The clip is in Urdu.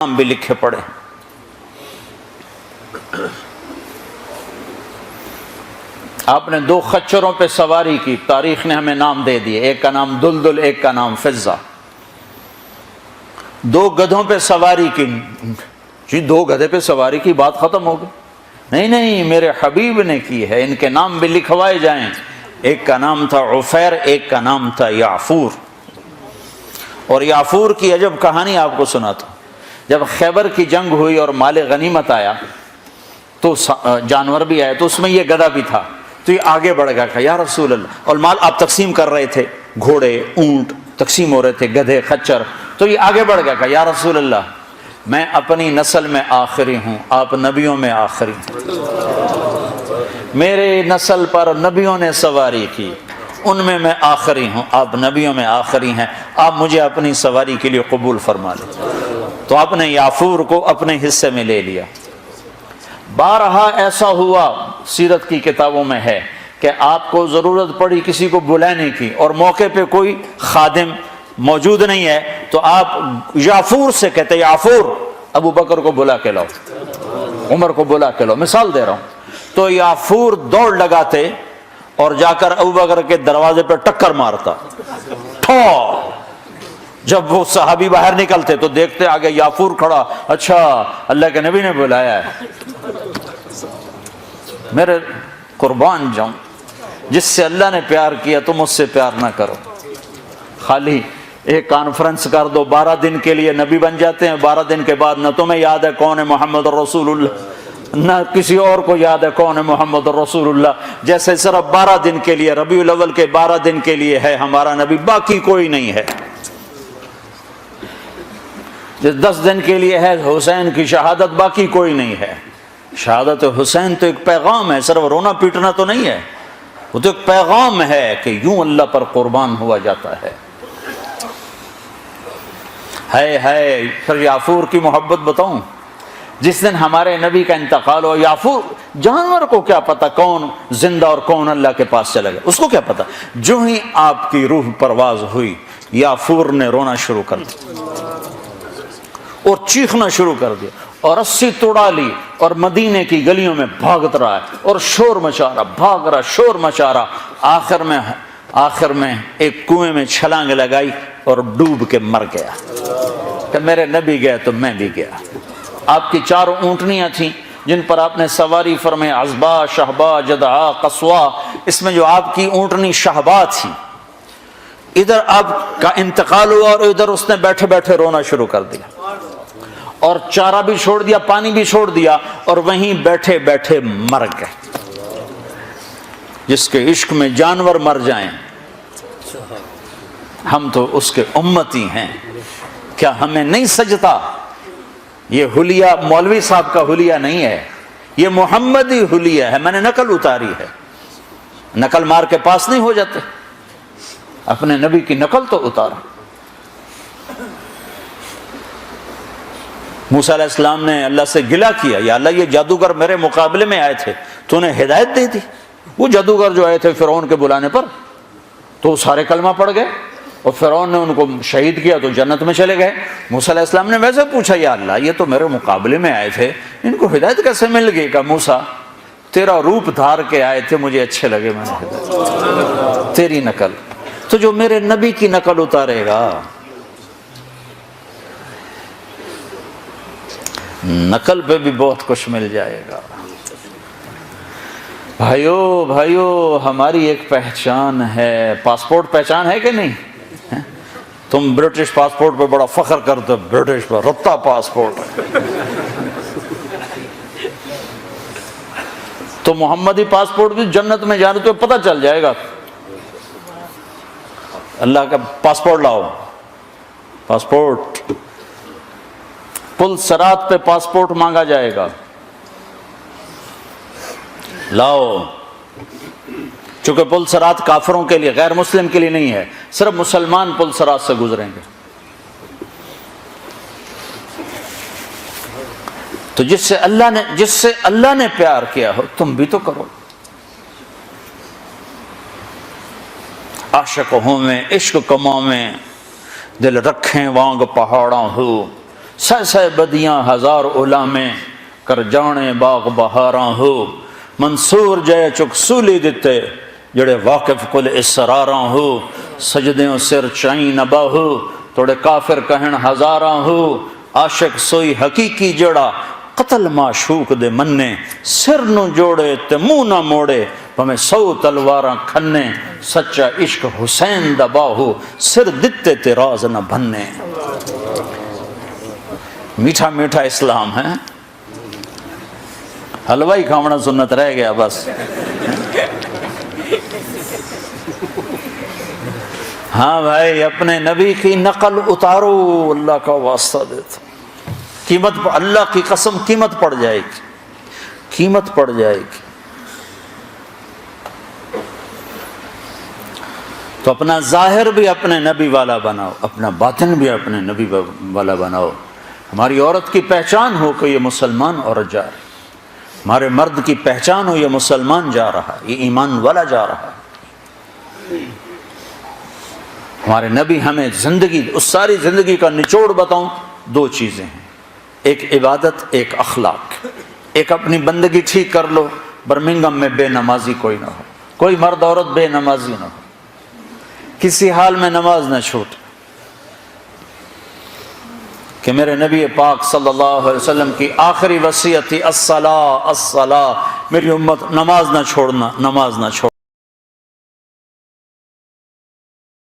نام بھی لکھے پڑے۔ آپ نے دو خچروں پہ سواری کی، تاریخ نے ہمیں نام دے دیے، ایک کا نام دلدل، ایک کا نام فضہ۔ دو گدھوں پہ سواری کی، جی دو گدھے پہ سواری کی بات ختم ہو گئی؟ نہیں، میرے حبیب نے کی ہے، ان کے نام بھی لکھوائے جائیں۔ ایک کا نام تھا عفیر، ایک کا نام تھا یعفور۔ اور یعفور کی عجب کہانی آپ کو سناتا ہوں۔ جب خیبر کی جنگ ہوئی اور مال غنیمت آیا تو جانور بھی آئے، تو اس میں یہ گدھا بھی تھا، تو یہ آگے بڑھ گیا، کہا یا رسول اللہ، اور مال آپ تقسیم کر رہے تھے، گھوڑے اونٹ تقسیم ہو رہے تھے، گدھے خچر، تو یہ آگے بڑھ گیا، کہا یا رسول اللہ، میں اپنی نسل میں آخری ہوں، آپ نبیوں میں آخری ہیں، میرے نسل پر نبیوں نے سواری کی، ان میں آخری ہوں، آپ نبیوں میں آخری ہیں، آپ مجھے اپنی سواری کے لیے قبول فرما لیں۔ تو آپ نے یعفور کو اپنے حصے میں لے لیا۔ بارہا ایسا ہوا، سیرت کی کتابوں میں ہے کہ آپ کو ضرورت پڑی کسی کو بلانے کی اور موقع پہ کوئی خادم موجود نہیں ہے، تو آپ یعفور سے کہتے یعفور ابو بکر کو بلا کے لاؤ، عمر کو بلا کے لاؤ، مثال دے رہا ہوں۔ تو یعفور دوڑ لگاتے اور جا کر ابو بکر کے دروازے پہ ٹکر مارتا، ٹھو۔ جب وہ صحابی باہر نکلتے تو دیکھتے آگے یعفور کھڑا، اچھا اللہ کے نبی نے بلایا ہے۔ میرے قربان جاؤں، جس سے اللہ نے پیار کیا تم اس سے پیار نہ کرو۔ خالی ایک کانفرنس کر دو، 12 دن کے لیے نبی بن جاتے ہیں، 12 دن کے بعد نہ تمہیں یاد ہے کون ہے محمد رسول اللہ، نہ کسی اور کو یاد ہے کون ہے محمد رسول اللہ۔ جیسے صرف 12 دن کے لیے، ربیع الاول کے 12 دن کے لیے ہے ہمارا نبی، باقی کوئی نہیں ہے۔ 10 دن کے لیے ہے حسین کی شہادت، باقی کوئی نہیں ہے۔ شہادت حسین تو ایک پیغام ہے، صرف رونا پیٹنا تو نہیں ہے، وہ تو ایک پیغام ہے کہ یوں اللہ پر قربان ہوا جاتا ہے۔ پھر یعفور کی محبت بتاؤں، جس دن ہمارے نبی کا انتقال ہو، یعفور جانور کو کیا پتا کون زندہ اور کون اللہ کے پاس چلا گیا، اس کو کیا پتا، جو ہی آپ کی روح پرواز ہوئی یعفور نے رونا شروع کر دیا اور چیخنا شروع کر دیا اور رسی توڑا لی اور مدینے کی گلیوں میں بھاگت رہا ہے اور شور مچا رہا، بھاگ رہا، شور مچا رہا۔ آخر میں ایک کنویں میں چھلانگ لگائی اور ڈوب کے مر گیا کہ میرے نبی گئے تو میں بھی گیا۔ آپ کی 4 اونٹنیاں تھیں جن پر آپ نے سواری فرمائی، عزبا، شہبا، جدعا، قصوا۔ اس میں جو آپ کی اونٹنی شہبا تھی، ادھر آپ کا انتقال ہوا اور ادھر اس نے بیٹھے بیٹھے رونا شروع کر دیا اور چارہ بھی چھوڑ دیا، پانی بھی چھوڑ دیا اور وہیں بیٹھے بیٹھے مر گئے۔ جس کے عشق میں جانور مر جائیں، ہم تو اس کے امتی ہیں، کیا ہمیں نہیں سجتا؟ یہ حلیہ مولوی صاحب کا حلیہ نہیں ہے، یہ محمدی حلیہ ہے، میں نے نقل اتاری ہے۔ نقل مار کے پاس نہیں ہو جاتے، اپنے نبی کی نقل تو اتارا۔ موسیٰ علیہ السلام نے اللہ سے گلہ کیا، یا اللہ یہ جادوگر میرے مقابلے میں آئے تھے، تو نے ہدایت دے دی۔ وہ جادوگر جو آئے تھے فرعون کے بلانے پر، تو سارے کلمہ پڑھ گئے اور فرعون نے ان کو شہید کیا تو جنت میں چلے گئے۔ موسیٰ علیہ السلام نے ویسے پوچھا، یا اللہ یہ تو میرے مقابلے میں آئے تھے، ان کو ہدایت کیسے مل گئی؟ کہ موسیٰ تیرا روپ دھار کے آئے تھے، مجھے اچھے لگے، میں نے ہدایت تیری نقل۔ تو جو میرے نبی کی نقل اتارے گا، نقل پہ بھی بہت کچھ مل جائے گا۔ بھائیو ہماری ایک پہچان ہے، پاسپورٹ پہچان ہے کہ نہیں؟ تم برٹش پاسپورٹ پہ بڑا فخر کرتے، برٹش پر رتا پاسپورٹ، تو محمدی پاسپورٹ بھی جنت میں جانے تو پتہ چل جائے گا۔ اللہ کا پاسپورٹ لاؤ، پاسپورٹ پل صراط پہ پاسپورٹ مانگا جائے گا، لاؤ۔ چونکہ پل صراط کافروں کے لیے، غیر مسلم کے لیے نہیں ہے، صرف مسلمان پل صراط سے گزریں گے۔ تو جس سے اللہ نے پیار کیا ہو، تم بھی تو کرو۔ عاشق ہوں میں عشق کماں میں، دل رکھیں وانگ پہاڑاں ہو، سہ بدیاں ہزار علامے کر جانے باغ بہاراں ہو منصور جے چک سولی دتے جڑے واقف کل اسراراں ہو سجدیوں سر چائیں نبا ہو توڑے کافر کہن ہزاراں ہو عاشق سوئی حقیقی جڑا قتل معشوق دے مننے سر نو جوڑے تے منہ نہ موڑے ہمیں 100 تلواراں کھنے سچا عشق حسین دا باہو سر دتے تے راز نہ بھنے۔ میٹھا میٹھا اسلام ہے، حلوائی کھاونا سنت رہ گیا بس۔ ہاں بھائی اپنے نبی کی نقل اتارو، اللہ کا واسطہ دیتا، قیمت اللہ کی قسم قیمت پڑ جائے گی، قیمت پڑ جائے گی۔ تو اپنا ظاہر بھی اپنے نبی والا بناؤ، اپنا باطن بھی اپنے نبی والا بناؤ۔ ہماری عورت کی پہچان ہو کہ یہ مسلمان عورت جا رہی، ہمارے مرد کی پہچان ہو یہ مسلمان جا رہا، یہ ایمان والا جا رہا۔ ہمارے نبی ہمیں زندگی، اس ساری زندگی کا نچوڑ بتاؤں، 2 چیزیں ہیں، ایک عبادت، ایک اخلاق۔ ایک اپنی بندگی ٹھیک کر لو، برمنگم میں بے نمازی کوئی نہ ہو، کوئی مرد عورت بے نمازی نہ ہو، کسی حال میں نماز نہ چھوٹ، کہ میرے نبی پاک صلی اللہ علیہ وسلم کی آخری وصیت تھی الصلاۃ الصلاۃ، میری امت نماز نہ چھوڑنا، نماز نہ چھوڑنا۔